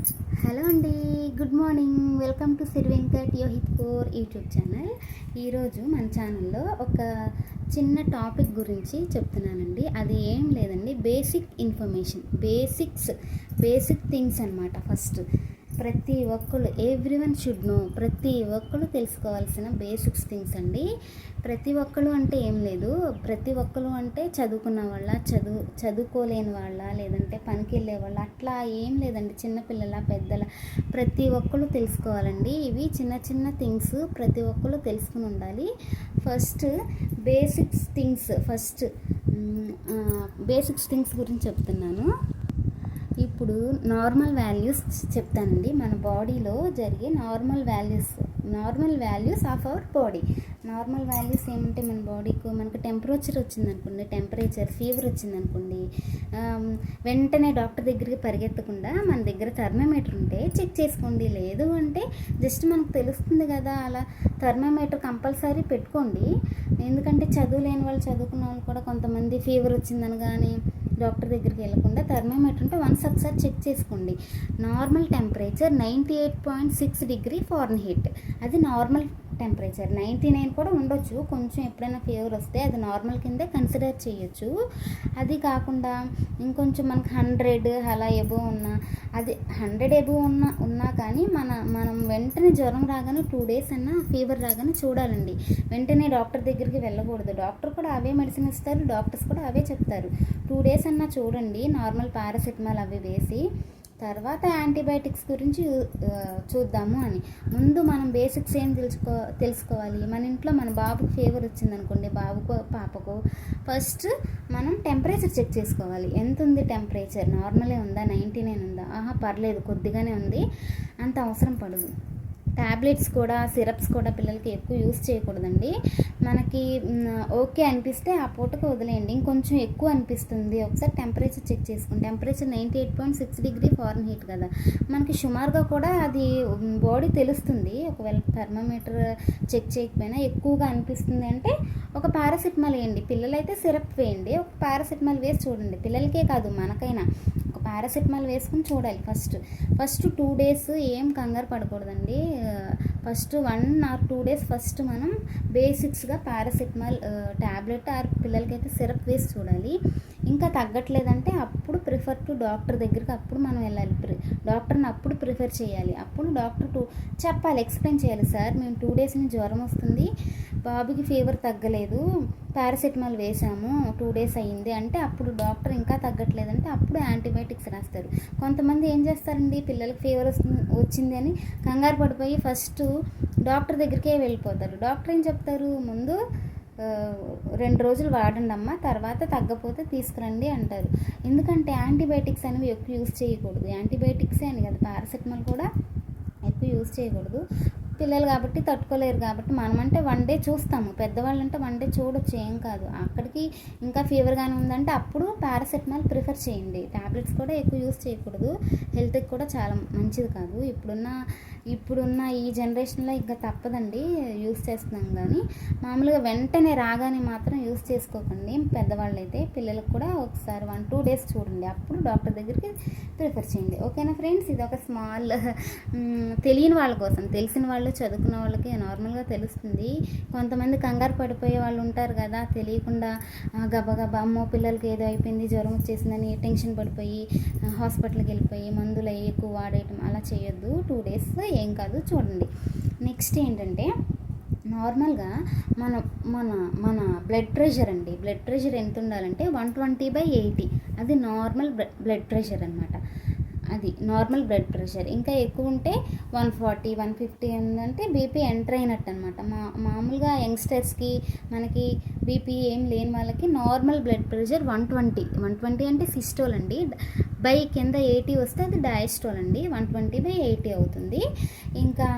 Hello అండి, good morning. Welcome to Siri Venkat Yohithpur YouTube channel. ఈరోజు మన ఛానల్లో ఒక చిన్న టాపిక్ గురించి చెప్తున్నానండి. అది ఏం లేదండి, బేసిక్ ఇన్ఫర్మేషన్, బేసిక్ థింగ్స్ అన్నమాట. ఫస్ట్ ప్రతి ఒక్కళ్ళు ఎవ్రీవన్ షుడ్ నో, ప్రతి ఒక్కళ్ళు తెలుసుకోవాల్సిన బేసిక్స్ థింగ్స్ అండి. ప్రతి ఒక్కళ్ళు అంటే ఏం లేదు, ప్రతి ఒక్కళ్ళు అంటే చదువుకున్న వాళ్ళ, చదువుకోలేని వాళ్ళ, లేదంటే పనికి వెళ్ళే వాళ్ళ, అట్లా ఏం లేదండి. చిన్నపిల్లల, పెద్దల, ప్రతి ఒక్కళ్ళు తెలుసుకోవాలండి. ఇవి చిన్న చిన్న థింగ్స్ ప్రతి ఒక్కళ్ళు తెలుసుకుని ఉండాలి. ఫస్ట్ బేసిక్స్ థింగ్స్ గురించి చెప్తున్నాను. ఇప్పుడు నార్మల్ వాల్యూస్ చెప్తానండి. మన బాడీలో జరిగే normal values of our body. Normal values ఏమంటే, మన బాడీకి మనకు టెంపరేచర్ వచ్చిందనుకోండి, ఫీవర్ వచ్చిందనుకోండి, వెంటనే డాక్టర్ దగ్గరికి పరిగెత్తకుండా మన దగ్గర థర్మోమీటర్ ఉంటే చెక్ చేసుకోండి. లేదు అంటే జస్ట్ మనకు తెలుస్తుంది కదా, అలా థర్మోమీటర్ కంపల్సరీ పెట్టుకోండి. ఎందుకంటే చదువులేని వాళ్ళు, చదువుకున్న వాళ్ళు కూడా కొంతమంది ఫీవర్ వచ్చిందని కానీ డాక్టర్ దగ్గరికి వెళ్ళకుండా థర్మోమీటర్ ఉంటే ఒకసారి చెక్ చేసుకోండి. నార్మల్ టెంపరేచర్ 98.6 డిగ్రీ ఫారెన్హీట్, అది నార్మల్ టెంపరేచర్. 99 కూడా ఉండొచ్చు, కొంచెం ఎప్పుడైనా ఫీవర్ వస్తే అది నార్మల్ కిందే కన్సిడర్ చేయొచ్చు. అది కాకుండా ఇంకొంచెం మనకు 100 అలా ఎబోవ్ ఉన్నా, అది 100 ఎబోవ్ ఉన్నా కానీ మనం వెంటనే జ్వరం రాగానే 2 డేస్ అన్నా ఫీవర్ రాగానే చూడాలండి. వెంటనే డాక్టర్ దగ్గరికి వెళ్ళకూడదు. డాక్టర్ కూడా అవే మెడిసిన్ ఇస్తారు, డాక్టర్స్ కూడా అవే చెప్తారు. 2 డేస్ అన్నా చూడండి, నార్మల్ పారాసిటమాల్ అవి వేసి. తర్వాత యాంటీబయాటిక్స్ గురించి చూద్దాము అని. ముందు మనం బేసిక్స్ ఏం తెలుసుకోవాలి. మన ఇంట్లో మన బాబుకు ఫీవర్ వచ్చిందనుకోండి, బాబుకో పాపకో, ఫస్ట్ మనం టెంపరేచర్ చెక్ చేసుకోవాలి. ఎంత ఉంది టెంపరేచర్, నార్మలే ఉందా, 99 ఉందా, పర్లేదు కొద్దిగానే ఉంది, అంత అవసరం పడదు. ట్యాబ్లెట్స్ కూడా, సిరప్స్ కూడా పిల్లలకి ఎక్కువ యూస్ చేయకూడదండి. మనకి ఓకే అనిపిస్తే ఆ పూటకు వదిలేయండి. ఇంకొంచెం ఎక్కువ అనిపిస్తుంది, ఒకసారి టెంపరేచర్ చెక్ చేసుకోండి. టెంపరేచర్ 98.6 డిగ్రీ ఫారెన్హీట్ కదా, మనకి సుమారుగా కూడా అది బాడీ తెలుస్తుంది. ఒకవేళ థర్మోమీటర్ చెక్ చేయకపోయినా ఎక్కువగా అనిపిస్తుంది అంటే ఒక పారాసిటమాల్ వేయండి. పిల్లలైతే సిరప్ వేయండి, ఒక పారాసిటమాల్ వేసి చూడండి. పిల్లలకే కాదు మనకైనా ఒక పారాసిటమాల్ వేసుకుని చూడాలి. ఫస్ట్ 2 డేస్ ఏం కంగారు పడకూడదండి. ఫస్ట్ 1 or 2 డేస్ ఫస్ట్ మనం బేసిక్స్గా పారాసిటమాల్ ట్యాబ్లెట్ ఆర్ పిల్లలకైతే సిరప్ వేసి చూడాలి. ఇంకా తగ్గట్లేదంటే అప్పుడు ప్రిఫర్ టు డాక్టర్ దగ్గరికి అప్పుడు మనం వెళ్ళాలి. డాక్టర్ని అప్పుడు ప్రిఫర్ చేయాలి. అప్పుడు డాక్టర్ చెప్పాలి, ఎక్స్ప్లెయిన్ చేయాలి. సార్ మేము 2 డేస్ నుంచి జ్వరం వస్తుంది, బాబుకి ఫీవర్ తగ్గలేదు, పారాసిటమాల్ వేసాము, 2 డేస్ అయ్యింది అంటే అప్పుడు డాక్టర్ ఇంకా తగ్గట్లేదంటే అప్పుడు యాంటీబయాటిక్స్ రాస్తారు. కొంతమంది ఏం చేస్తారండి, పిల్లలకి ఫీవర్ వచ్చింది అని కంగారు పడిపోయి ఫస్ట్ డాక్టర్ దగ్గరికే వెళ్ళిపోతారు. డాక్టర్ ఏం చెప్తారు, ముందు 2 రోజులు వాడండి అమ్మ, తర్వాత తగ్గపోతే తీసుకురండి అంటారు. ఎందుకంటే యాంటీబయాటిక్స్ అనేవి ఎక్కువ యూజ్ చేయకూడదు. యాంటీబయాటిక్సే అని కదా, పారాసిటమాల్ కూడా ఎక్కువ యూజ్ చేయకూడదు. పిల్లలు కాబట్టి తట్టుకోలేరు కాబట్టి మనమంటే 1 డే చూస్తాము, పెద్దవాళ్ళు అంటే 1 డే చూడొచ్చు, ఏం కాదు. అక్కడికి ఇంకా ఫీవర్గానే ఉందంటే అప్పుడు పారాసిటమాల్ ప్రిఫర్ చేయండి. ట్యాబ్లెట్స్ కూడా ఎక్కువ యూజ్ చేయకూడదు, హెల్త్కి కూడా చాలా మంచిది కాదు. ఇప్పుడున్న ఈ జనరేషన్లో ఇంకా తప్పదండి, యూజ్ చేస్తున్నాం. కానీ మామూలుగా వెంటనే రాగానే మాత్రం యూజ్ చేసుకోకండి. పెద్దవాళ్ళు అయితే పిల్లలకు కూడా ఒకసారి 1-2 డేస్ చూడండి, అప్పుడు డాక్టర్ దగ్గరికి ప్రిఫర్ చేయండి. ఓకేనా ఫ్రెండ్స్, ఇది ఒక స్మాల్ తెలియని వాళ్ళ కోసం. తెలిసిన వాళ్ళు, చదువుకున్న వాళ్ళకి నార్మల్గా తెలుస్తుంది. కొంతమంది కంగారు పడిపోయే వాళ్ళు ఉంటారు కదా, తెలియకుండా గబగబా అమ్మో పిల్లలకి ఏదో అయిపోయింది, జ్వరం వచ్చేసిందని టెన్షన్ పడిపోయి హాస్పిటల్కి వెళ్ళిపోయి మందులు అవి ఎక్కువ వాడేయటం అలా చేయొద్దు. 2 డేస్ ఏం కాదు, చూడండి. నెక్స్ట్ ఏంటంటే, నార్మల్గా మన బ్లడ్ ప్రెషర్ అండి. బ్లడ్ ప్రెషర్ ఎంత ఉండాలంటే 120/80, అది నార్మల్ బ్లడ్ ప్రెషర్ అనమాట. అది నార్మల్ బ్లడ్ ప్రెషర్. ఇంకా ఎక్కువ ఉంటే 140, 150 ఉందంటే బీపీ ఎంటర్ అయినట్టు అనమాట. మామూలుగా యంగ్స్టర్స్కి, మనకి బీపీ ఏం లేని వాళ్ళకి నార్మల్ బ్లడ్ ప్రెషర్ 120 అంటే సిస్టోల్ అండి. బై కింద 80 వస్తే అది డయాస్టోల్ అండి. 120/80 అవుతుంది. ఇంకా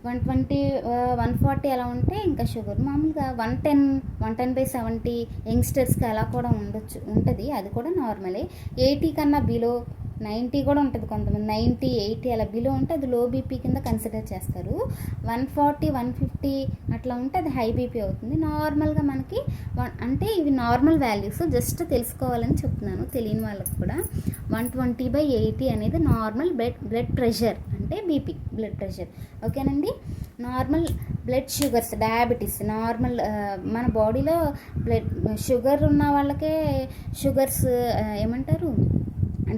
120, 140 అలా ఉంటే ఇంకా షుగర్. మామూలుగా 110/70 యంగ్స్టర్స్కి అలా కూడా ఉంటుంది, అది కూడా నార్మలే. 80 కన్నా బిలో 90 కూడా ఉంటుంది. కొంతమంది 90, 80 అలా బిలో ఉంటే అది లో బీపీ కింద కన్సిడర్ చేస్తారు. 140, 150 అట్లా ఉంటే అది హై బీపీ అవుతుంది. నార్మల్గా మనకి అంటే ఇవి నార్మల్ వాల్యూస్, జస్ట్ తెలుసుకోవాలని చెప్తున్నాను తెలియని వాళ్ళకి కూడా. 120/80 అనేది నార్మల్ బ్లడ్ ప్రెషర్, అంటే బీపీ, బ్లడ్ ప్రెషర్. ఓకేనండి. Normal blood sugars, diabetes, normal మన బాడీలో బ్లడ్ షుగర్ ఉన్న వాళ్ళకే షుగర్స్ ఏమంటారు,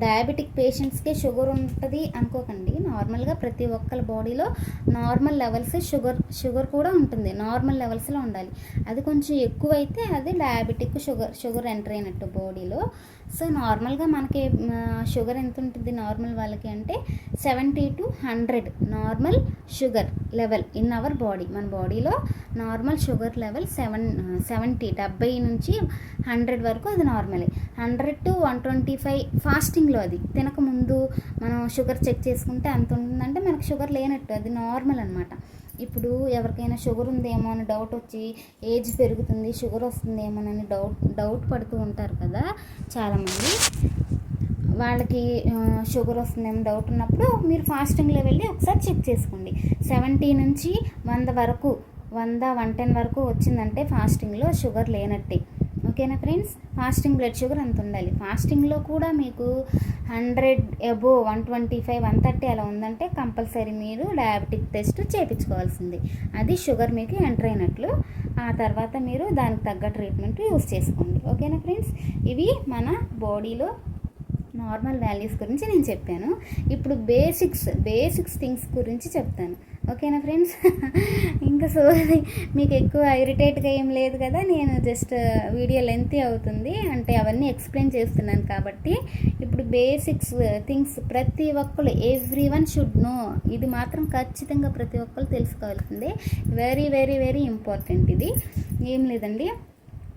డయాబెటిక్ పేషెంట్స్కే షుగర్ ఉంటుంది అనుకోకండి. నార్మల్గా ప్రతి ఒక్కరి బాడీలో నార్మల్ లెవెల్స్ షుగర్ కూడా ఉంటుంది, నార్మల్ లెవెల్స్లో ఉండాలి. అది కొంచెం ఎక్కువైతే అది డయాబెటిక్ షుగర్ ఎంటర్ అయినట్టు బాడీలో. సో నార్మల్గా మనకి షుగర్ ఎంత ఉంటుంది నార్మల్ వాళ్ళకి అంటే 70 to 100 normal sugar level in our body. మన బాడీలో నార్మల్ షుగర్ లెవెల్ 70 నుంచి 100 వరకు అది నార్మలే. 100 to 125 ఫాస్టింగ్లో, అది తినకముందు మనం షుగర్ చెక్ చేసుకుంటే అంత ఉంటుందంటే మనకు షుగర్ లేనట్టు, అది నార్మల్ అనమాట. ఇప్పుడు ఎవరికైనా షుగర్ ఉందేమో అని డౌట్ వచ్చి ఏజ్ పెరుగుతుంది షుగర్ వస్తుందేమోనని డౌట్ పడుతూ ఉంటారు కదా చాలామంది. వాళ్ళకి షుగర్ వస్తుందేమో డౌట్ ఉన్నప్పుడు మీరు ఫాస్టింగ్లో వెళ్ళి ఒకసారి చెక్ చేసుకోండి. 70 నుంచి 100 వరకు, 110 వరకు వచ్చిందంటే ఫాస్టింగ్లో షుగర్ లేనట్టే. ఓకేనా ఫ్రెండ్స్. ఫాస్టింగ్ బ్లడ్ షుగర్ అంత ఉండాలి. ఫాస్టింగ్లో కూడా మీకు 100 అబోవ్ 125 130 అలా ఉందంటే కంపల్సరీ మీరు డయాబెటిక్ టెస్ట్ చేయించుకోవాల్సింది. అది షుగర్ మీకు ఎంటర్ అయినట్లు. ఆ తర్వాత మీరు దానికి తగ్గ ట్రీట్మెంట్ యూస్ చేసుకోండి. ఓకేనా ఫ్రెండ్స్. ఇవి మన బాడీలో నార్మల్ వాల్యూస్ గురించి నేను చెప్పాను. ఇప్పుడు బేసిక్స్ థింగ్స్ గురించి చెప్తాను. ఓకేనా ఫ్రెండ్స్. ఇంకా సో మీకు ఎక్కువ ఇరిటేట్గా ఏం లేదు కదా, నేను జస్ట్ వీడియో లెంతీ అవుతుంది అంటే అవన్నీ ఎక్స్ప్లెయిన్ చేస్తున్నాను కాబట్టి. ఇప్పుడు బేసిక్స్ థింగ్స్ ప్రతి ఒక్కరు ఎవ్రీవన్ షుడ్ నో. ఇది మాత్రం ఖచ్చితంగా ప్రతి ఒక్కరు తెలుసుకోవాల్సిందే. Very very very important. ఇది ఏం లేదండి,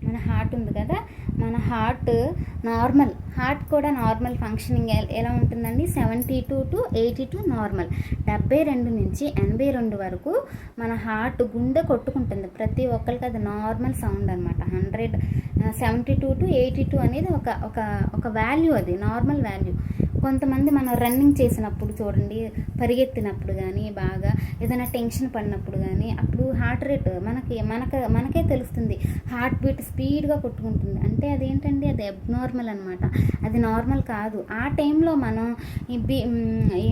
మన హార్ట్ ఉంది కదా, మన హార్ట్ కూడా నార్మల్ ఫంక్షనింగ్ ఎలా ఉంటుందండి, 72 to 82 నార్మల్. 72 నుంచి 82 వరకు మన హార్ట్ గుండె కొట్టుకుంటుంది. ప్రతి ఒక్కరికి అది నార్మల్ సౌండ్ అనమాట. 72 to 82 అనేది ఒక వాల్యూ, అది నార్మల్ వాల్యూ. కొంతమంది మనం రన్నింగ్ చేసినప్పుడు చూడండి, పరిగెత్తినప్పుడు కానీ, బాగా ఏదైనా టెన్షన్ పడినప్పుడు కానీ, అప్పుడు హార్ట్ రేట్ మనకే తెలుస్తుంది. హార్ట్ బీట్ స్పీడ్గా కొట్టుకుంటుంది అంటే అదేంటండి, అది అబ్నార్మల్ అనమాట. అది నార్మల్ కాదు. ఆ టైంలో మనం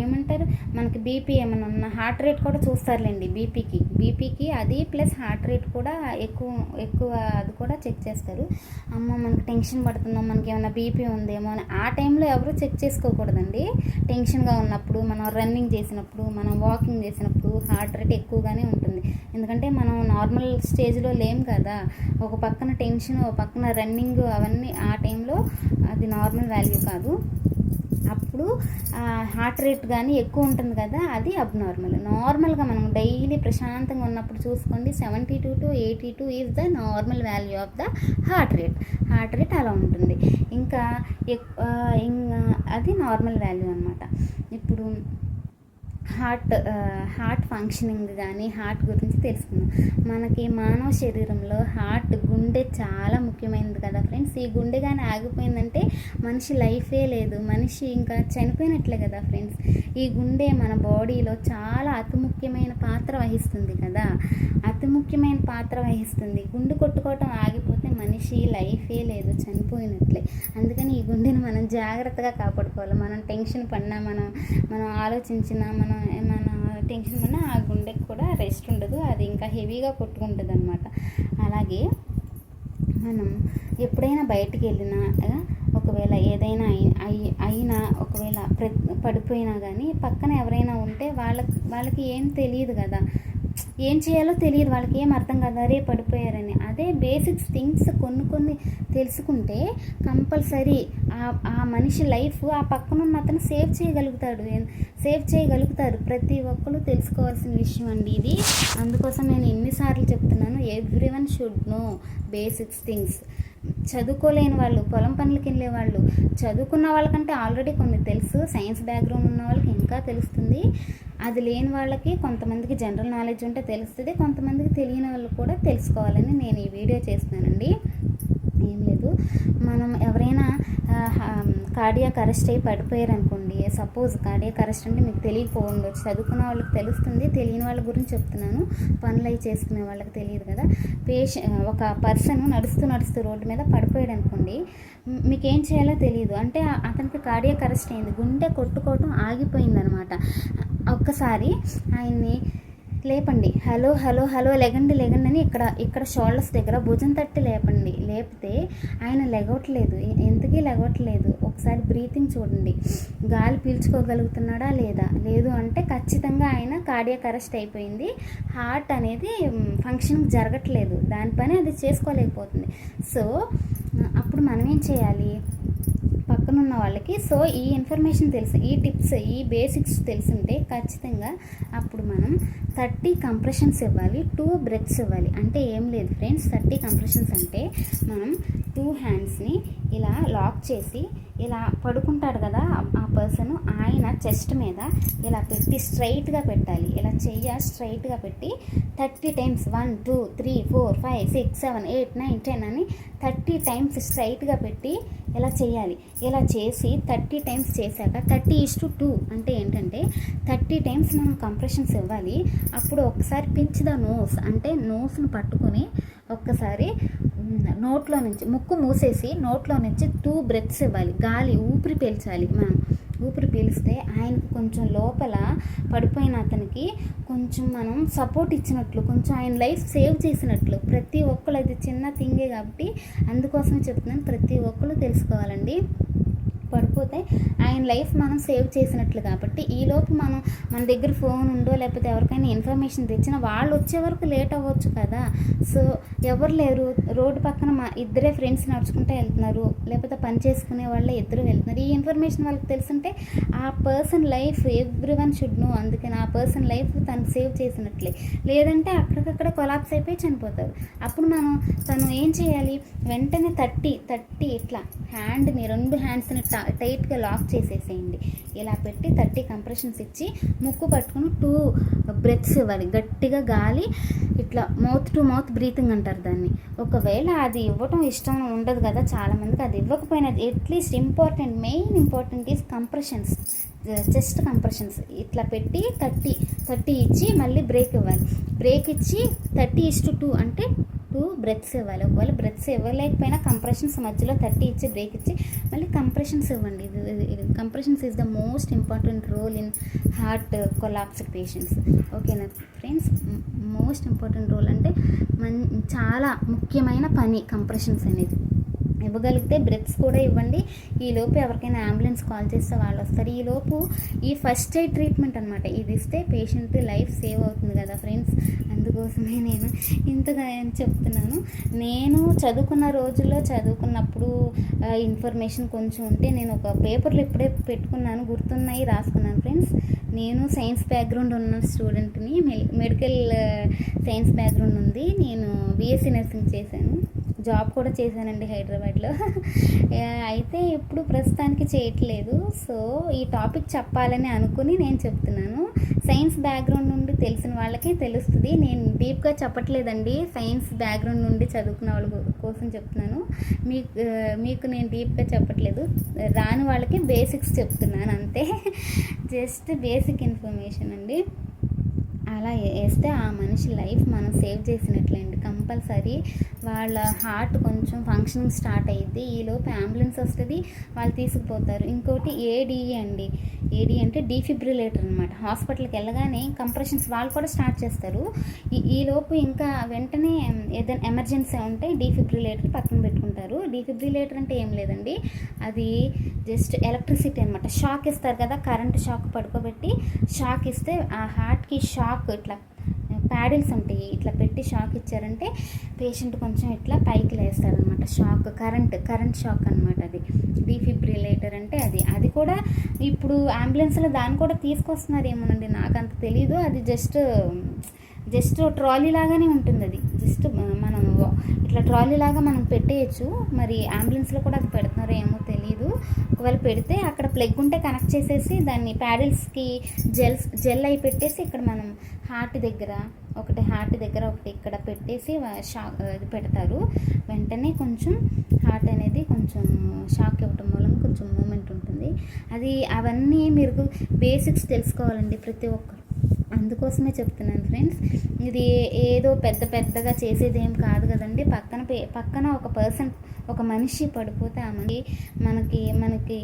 ఏమంటారు, మనకి బీపీ ఏమైనా ఉన్న హార్ట్ రేట్ కూడా చూస్తారులేండి. బీపీకి అది ప్లస్ హార్ట్ రేట్ కూడా ఎక్కువ అది కూడా చెక్ చేస్తారు. అమ్మ మనకి టెన్షన్ పడుతుందో, మనకి ఏమైనా బీపీ ఉందేమో అని ఆ టైంలో ఎవరు చెక్ చేసుకోకూడదండి. టెన్షన్గా ఉన్నప్పుడు, మనం రన్నింగ్ చేసినప్పుడు, మనం వాకింగ్ చేసినప్పుడు హార్ట్ రేట్ ఎక్కువగానే ఉంటుంది. ఎందుకంటే మనం నార్మల్ స్టేజ్లో లేం కదా. ఒక పక్కన టెన్షన్, ఒక పక్కన రన్నింగ్, అవన్నీ ఆ టైంలో అది నార్మల్ వాల్యూ కాదు. అప్పుడు హార్ట్ రేట్ కానీ ఎక్కువ ఉంటుంది కదా, అది అబ్నార్మల్. నార్మల్గా మనం డైలీ ప్రశాంతంగా ఉన్నప్పుడు చూసుకోండి, 72 to 82 is the normal value of the heart rate అలా ఉంటుంది. ఇంకా అది నార్మల్ వాల్యూ అనమాట. ఇప్పుడు హార్ట్ ఫంక్షనింగ్ కానీ, హార్ట్ గురించి తెలుసుకుందాం. మనకి మానవ శరీరంలో గుండె చాలా ముఖ్యమైనది కదా ఫ్రెండ్స్. ఈ గుండె కానీ ఆగిపోయిందంటే మనిషి లైఫే లేదు, మనిషి ఇంకా చనిపోయినట్లే కదా ఫ్రెండ్స్. ఈ గుండె మన బాడీలో చాలా అతి ముఖ్యమైన పాత్ర వహిస్తుంది కదా, గుండె కొట్టుకోవటం ఆగిపోతే మనిషి లైఫే లేదు, చనిపోయినట్లే. అందుకని ఈ గుండెని మనం జాగ్రత్తగా కాపాడుకోవాలి. మనం టెన్షన్ పడినా, మనం ఆలోచించినా, మనం ఏమైనా టెన్షన్ పడినా ఆ గుండెకి కూడా రెస్ట్ ఉండదు, అది ఇంకా హెవీగా కొట్టుకుంటుంది అనమాట. అలాగే మనం ఎప్పుడైనా బయటికి వెళ్ళినా, ఒకవేళ ఏదైనా అయినా, ఒకవేళ పడిపోయినా కానీ పక్కన ఎవరైనా ఉంటే వాళ్ళకి ఏం తెలియదు కదా, ఏం చేయాలో తెలియదు, వాళ్ళకి ఏం అర్థం కాదు, అరే పడిపోయారని. అదే బేసిక్స్ థింగ్స్ కొన్ని తెలుసుకుంటే కంపల్సరీ ఆ మనిషి లైఫ్, ఆ పక్కన ఉన్న అతను సేవ్ చేయగలుగుతారు. ప్రతి ఒక్కరు తెలుసుకోవాల్సిన విషయం అండి ఇది. అందుకోసం నేను ఎన్నిసార్లు చెప్తున్నాను, everyone should know basics things. చదువుకోలేని వాళ్ళు, పొలం పనులకి వెళ్ళే వాళ్ళు, చదువుకున్న వాళ్ళకంటే ఆల్రెడీ కొన్ని తెలుసు, సైన్స్ బ్యాక్గ్రౌండ్ ఉన్న వాళ్ళకి ఇంకా తెలుస్తుంది. అది లేని వాళ్ళకి కొంతమందికి జనరల్ నాలెడ్జ్ ఉంటే తెలుస్తుంది, కొంతమందికి తెలియని వాళ్ళు కూడా తెలుసుకోవాలని నేను ఈ వీడియో చేస్తున్నానండి. ఏం లేదు. మనం ఎవరైనా కార్డియాక్ అరెస్ట్ అయ్యి పడిపోయారు అనుకోండి, సపోజ్ కార్డియాక్ అరెస్ట్ అంటే మీకు తెలియకపోవచ్చు, చదువుకున్న వాళ్ళకి తెలుస్తుంది, తెలియని వాళ్ళ గురించి చెప్తున్నాను, పనులు అవి చేసుకునే వాళ్ళకి తెలియదు కదా. ఒక పర్సన్ నడుస్తూ రోడ్డు మీద పడిపోయాడు అనుకోండి, మీకేం చేయాలో తెలియదు. అంటే అతనికి కార్డియాక్ అరెస్ట్ అయింది, గుండె కొట్టుకోవటం ఆగిపోయిందనమాట. ఒక్కసారి ఆయన్ని లేపండి, హలో హలో హలో లెగండి లెగండి అని ఇక్కడ షోల్డర్స్ దగ్గర భుజం తట్టి లేపండి. లేపితే ఆయన లెగవట్లేదు, ఎందుకీ లెగవట్లేదు. ఒకసారి బ్రీతింగ్ చూడండి, గాలి పీల్చుకోగలుగుతున్నాడా లేదా. లేదు అంటే ఖచ్చితంగా ఆయన కార్డియాక్ అరెస్ట్ అయిపోయింది, హార్ట్ అనేది ఫంక్షన్ జరగట్లేదు, దాని పని అది చేసుకోలేకపోతుంది. సో అప్పుడు మనం ఏం చేయాలి, పక్కనున్న వాళ్ళకి సో ఈ ఇన్ఫర్మేషన్ తెలుసు, ఈ టిప్స్, ఈ బేసిక్స్ తెలుసుంటే ఖచ్చితంగా అప్పుడు మనం 30 కంప్రెషన్స్ ఇవ్వాలి, 2 బ్రెత్స్ ఇవ్వాలి. అంటే ఏం లేదు ఫ్రెండ్స్, 30 కంప్రెషన్స్ అంటే మనం 2 హ్యాండ్స్ని ఇలా లాక్ చేసి ఇలా పడుకుంటాడు కదా ఆ పర్సన్, ఆయన చెస్ట్ మీద ఇలా పెట్టి స్ట్రైట్గా పెట్టాలి. ఇలా చెయ్య స్ట్రైట్గా పెట్టి 30 టైమ్స్ 1 2 3 4 5 6 7 8 9 10 అని 30 టైమ్స్ స్ట్రైట్గా పెట్టి ఇలా చేయాలి. ఇలా చేసి 30 టైమ్స్ చేశాక 30:2 అంటే ఏంటంటే 30 టైమ్స్ మనం కంప్రెషన్స్ ఇవ్వాలి. అప్పుడు ఒకసారి పించ్ ద నోస్ అంటే నోస్ను పట్టుకొని ఒక్కసారి నోట్లో నుంచి, ముక్కు మూసేసి నోట్లో నుంచి 2 బ్రెత్స్ ఇవ్వాలి, గాలి ఊపిరి పీల్చాలి. మనం ఊపిరి పీలిస్తే ఆయనకు కొంచెం లోపల పడిపోయిన అతనికి కొంచెం మనం సపోర్ట్ ఇచ్చినట్లు, కొంచెం ఆయన లైఫ్ సేవ్ చేసినట్లు. ప్రతి ఒక్కరు, అది చిన్న థింగే కాబట్టి అందుకోసమే చెప్తున్నాను, ప్రతి ఒక్కరు తెలుసుకోవాలండి. పడిపోతే ఆయన లైఫ్ మనం సేవ్ చేసినట్లు కాబట్టి ఈలోపు మన దగ్గర ఫోన్ ఉండో లేకపోతే ఎవరికైనా ఇన్ఫర్మేషన్ తెచ్చినా వాళ్ళు వచ్చే వరకు లేట్ అవ్వచ్చు కదా. సో ఎవరు లేరు, రోడ్డు పక్కన ఇద్దరే ఫ్రెండ్స్ నడుచుకుంటూ వెళ్తున్నారు, లేకపోతే పని చేసుకునే వాళ్ళే ఇద్దరు వెళ్తున్నారు, ఈ ఇన్ఫర్మేషన్ వాళ్ళకి తెలుసుంటే ఆ person life everyone should no. అందుకని ఆ పర్సన్ లైఫ్ తను సేవ్ చేసినట్లే. లేదంటే అక్కడికక్కడ కొలాప్స్ అయిపోయి చనిపోతారు. అప్పుడు తను ఏం చేయాలి, వెంటనే 30 ఇట్లా హ్యాండ్ని, 2 హ్యాండ్స్ని టైట్గా లాక్ చేసేసేయండి. ఇలా పెట్టి 30 కంప్రెషన్స్ ఇచ్చి ముక్కు పట్టుకుని 2 బ్రెత్స్ ఇవ్వాలి, గట్టిగా గాలి ఇట్లా మౌత్ టు మౌత్ బ్రీతింగ్ అంటారు దాన్ని. ఒకవేళ అది ఇవ్వటం ఇష్టం ఉండదు కదా చాలామందికి, అది ఇవ్వకపోయినా at least main important is compressions, chest compressions. ఇట్లా పెట్టి 30 ఇచ్చి మళ్ళీ బ్రేక్ ఇవ్వాలి. బ్రేక్ ఇచ్చి 30:2 అంటే 2 బ్రెత్స్ ఇవ్వాలి. ఒకవేళ బ్రెత్స్ ఇవ్వలేకపోయినా కంప్రెషన్స్ మధ్యలో 30 ఇచ్చి బ్రేక్ ఇచ్చి మళ్ళీ కంప్రెషన్స్ ఇవ్వండి. Compressions is the most important role in heart collapsed patients. ఓకేనా ఫ్రెండ్స్, మోస్ట్ ఇంపార్టెంట్ రోల్ అంటే చాలా ముఖ్యమైన పని కంప్రెషన్స్ అనేది. ఇవ్వగలిగితే బ్రెత్స్ కూడా ఇవ్వండి. ఈలోపు ఎవరికైనా అంబులెన్స్ కాల్ చేస్తే వాళ్ళు వస్తారు. ఈలోపు ఈ ఫస్ట్ ఎయిడ్ ట్రీట్మెంట్ అనమాట, ఇది ఇస్తే పేషెంట్ లైఫ్ సేవ్ అవుతుంది కదా ఫ్రెండ్స్. అందుకోసమే నేను ఇంతగా చెప్తున్నాను. నేను చదువుకున్నప్పుడు ఇన్ఫర్మేషన్ కొంచెం ఉంటే నేను ఒక పేపర్లో ఇప్పుడే పెట్టుకున్నాను, గుర్తున్నాయి, రాసుకున్నాను ఫ్రెండ్స్. నేను సైన్స్ బ్యాక్గ్రౌండ్ ఉన్న స్టూడెంట్ని, మెడికల్ సైన్స్ బ్యాక్గ్రౌండ్ ఉంది. నేను బీఎస్సీ నర్సింగ్ చేశాను, జాబ్ కూడా చేశానండి హైదరాబాద్లో. అయితే ఇప్పుడు ప్రస్తుతానికి చేయట్లేదు. సో ఈ టాపిక్ చెప్పాలని అనుకుని నేను చెప్తున్నాను. సైన్స్ బ్యాక్గ్రౌండ్ నుండి తెలిసిన వాళ్ళకి తెలుస్తుంది, నేను డీప్గా చెప్పట్లేదండి. సైన్స్ బ్యాక్గ్రౌండ్ నుండి చదువుకున్న వాళ్ళ కోసం చెప్తున్నాను, మీకు నేను డీప్గా చెప్పట్లేదు. రాని వాళ్ళకి బేసిక్స్ చెప్తున్నాను అంతే, జస్ట్ బేసిక్ ఇన్ఫర్మేషన్ అండి. అలా వేస్తే ఆ మనిషి లైఫ్ మనం సేవ్ చేసినట్లండి. కంపల్సరీ వాళ్ళ హార్ట్ కొంచెం ఫంక్షనింగ్ స్టార్ట్ అయ్యిద్ది, ఈలోపు అంబులెన్స్ వస్తుంది, వాళ్ళు తీసుకుపోతారు. ఇంకోటి ఏడీఈ అండి, ఏడీ అంటే డీఫిబ్రిలేటర్ అనమాట. హాస్పిటల్కి వెళ్ళగానే కంప్రెషన్స్ వాళ్ళు కూడా స్టార్ట్ చేస్తారు. ఈలోపు ఇంకా వెంటనే ఏదైనా ఎమర్జెన్సీ ఉంటే డీఫిబ్రిలేటర్ పక్కన పెట్టుకుంటారు. డీఫిబ్రిలేటర్ అంటే ఏం లేదండి, అది జస్ట్ ఎలక్ట్రిసిటీ అనమాట. షాక్ ఇస్తారు కదా, కరెంట్ షాక్ పడుకోబెట్టి షాక్ ఇస్తే ఆ హార్ట్కి షాక్ ఇట్లా ప్యాడిల్స్ ఉంటాయి, ఇట్లా పెట్టి షాక్ ఇచ్చారంటే పేషెంట్ కొంచెం ఇట్లా పైకి లేస్తారనమాట. షాక్ కరెంట్ షాక్ అనమాట. అది డీఫిబ్రిలేటర్ అంటే అది కూడా ఇప్పుడు అంబులెన్స్లో దాన్ని కూడా తీసుకొస్తున్నారు ఏమోనండి, నాకు అంత తెలీదు. అది జస్ట్ జస్ట్ ట్రాలీ లాగానే ఉంటుంది. అది జస్ట్ మనం ఇట్లా ట్రాలీ లాగా మనం పెట్టేయచ్చు. మరి అంబులెన్స్లో కూడా అది పెడుతున్నారో ఏమో తెలియదు. ఒకవేళ పెడితే అక్కడ ప్లగ్ ఉంటే కనెక్ట్ చేసేసి దాన్ని ప్యాడిల్స్కి జెల్ అయి పెట్టేసి ఇక్కడ మనం హార్ట్ దగ్గర ఒకటి ఇక్కడ పెట్టేసి ఇది పెడతారు. వెంటనే కొంచెం హార్ట్ అనేది కొంచెం షాక్ ఇవ్వటం మూలంగా కొంచెం మూమెంట్ ఉంటుంది. అవన్నీ మీరు బేసిక్స్ తెలుసుకోవాలండి ప్రతి ఒక్కరు. అందుకోసమే చెప్తున్నాను ఫ్రెండ్స్. ఇది ఏదో పెద్దగా చేసేది ఏం కాదు కదండి. పక్కన ఒక మనిషి పడిపోతే ఆ మనకి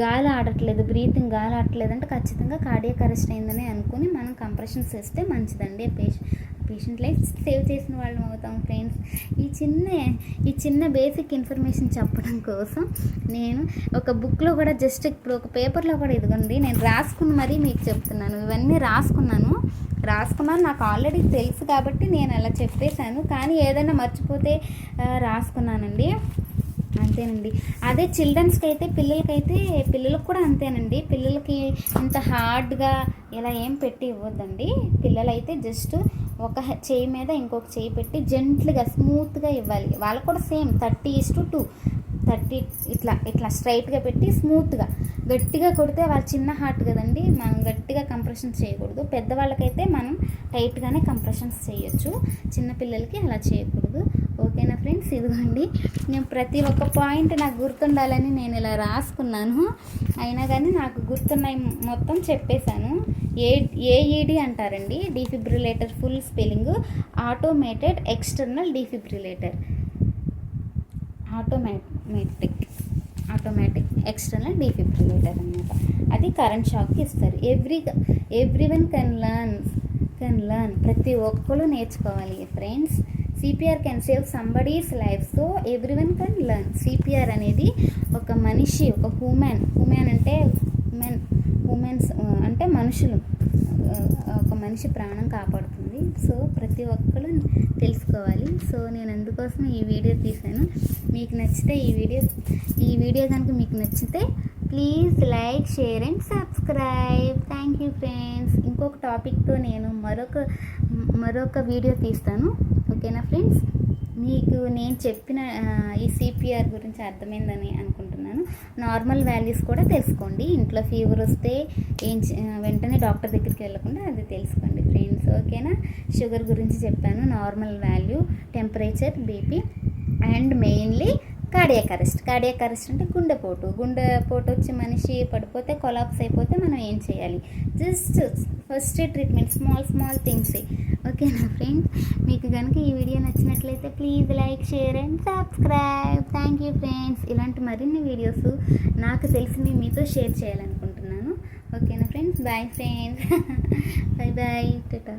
గాలి ఆడట్లేదు, బ్రీతింగ్ గాలి ఆడట్లేదు అంటే ఖచ్చితంగా కార్డియాక్ అరెస్ట్ అయిందని అనుకుని మనం కంప్రెషన్స్ వేస్తే మంచిదండి. పేషెంట్ లైఫ్ సేవ్ చేసిన వాళ్ళం అవుతాం ఫ్రెండ్స్. ఈ చిన్న బేసిక్ ఇన్ఫర్మేషన్ చెప్పడం కోసం నేను ఒక బుక్లో కూడా జస్ట్ ఇప్పుడు ఒక పేపర్లో కూడా ఇదిగోండి నేను రాసుకుని మరీ మీకు చెప్తున్నాను. ఇవన్నీ రాసుకున్నాను. నాకు ఆల్రెడీ తెలుసు కాబట్టి నేను అలా చెప్పేశాను. కానీ ఏదైనా మర్చిపోతే రాసుకున్నానండి, అంతేనండి. అదే చిల్డ్రన్స్కి అయితే పిల్లలకు కూడా అంతేనండి. పిల్లలకి ఇంత హార్డ్గా ఇలా ఏం పెట్టి ఇవ్వద్దండి. పిల్లలైతే జస్ట్ ఒక చేయి మీద ఇంకొక చేయి పెట్టి జెంట్లుగా స్మూత్గా ఇవ్వాలి. వాళ్ళకు కూడా సేమ్ 30:2 ఇట్లా స్ట్రైట్గా పెట్టి స్మూత్గా. గట్టిగా కొడితే వాళ్ళు చిన్న హార్ట్ కదండి, మనం గట్టిగా కంప్రెషన్స్ చేయకూడదు. పెద్దవాళ్ళకైతే మనం టైట్గానే కంప్రెషన్స్ చేయొచ్చు, చిన్నపిల్లలకి అలా చేయకూడదు. ఓకేనా ఫ్రెండ్స్? ఇదిగోండి నేను ప్రతి ఒక్క పాయింట్ నాకు గుర్తుండాలని నేను ఇలా రాసుకున్నాను. అయినా కానీ నాకు గుర్తున్నాయి మొత్తం చెప్పేశాను. ఏఈడి అంటారండి, defibrillator full spelling automated external defibrillator. Automatic external defibrillator అన్నమాట. అది కరెంట్ షాక్కి ఇస్తారు. Everyone can learn. ప్రతి ఒక్కరు నేర్చుకోవాలి friends. CPR can save somebody's life. So everyone can learn. CPR అనేది ఒక మనిషి, ఒక హ్యూమన్ అంటే ఉమెన్స్ అంటే మనుషులు, ఒక మనిషి ప్రాణం కాపాడుతుంది. సో ప్రతి ఒక్కరు తెలుసుకోవాలి. సో నేను అందుకోసం ఈ వీడియో తీశాను. మీకు నచ్చితే ఈ వీడియో కనుక మీకు నచ్చితే please like, share and subscribe. Thank you friends. ఇంకొక టాపిక్తో నేను మరొక వీడియో తీస్తాను. ఓకేనా ఫ్రెండ్స్? మీకు నేను చెప్పిన ఈ సిపిఆర్ గురించి అర్థమైందని అనుకుంటున్నాను. నార్మల్ వాల్యూస్ కూడా తెలుసుకోండి. ఇంట్లో ఫీవర్ వస్తే వెంటనే డాక్టర్ దగ్గరికి వెళ్ళకుండా అది తెలుసుకోండి ఫ్రెండ్స్. ఓకేనా? షుగర్ గురించి చెప్పాను, normal value, temperature, BP and mainly cardiac arrest అంటే గుండెపోటు వచ్చి మనిషి పడిపోతే కొలాప్స్ అయిపోతే మనం ఏం చేయాలి? Just first treatment, small things. ఓకేనా ఫ్రెండ్స్? మీకు కనుక ఈ వీడియో నచ్చినట్లయితే please like, share and subscribe. Thank you friends. ఇలాంటి మరిన్ని వీడియోస్ నాకు తెలిసినవి మీతో షేర్ చేయాలనుకుంటున్నాను. ఓకేనా friends? Bye friends. Bye Tata.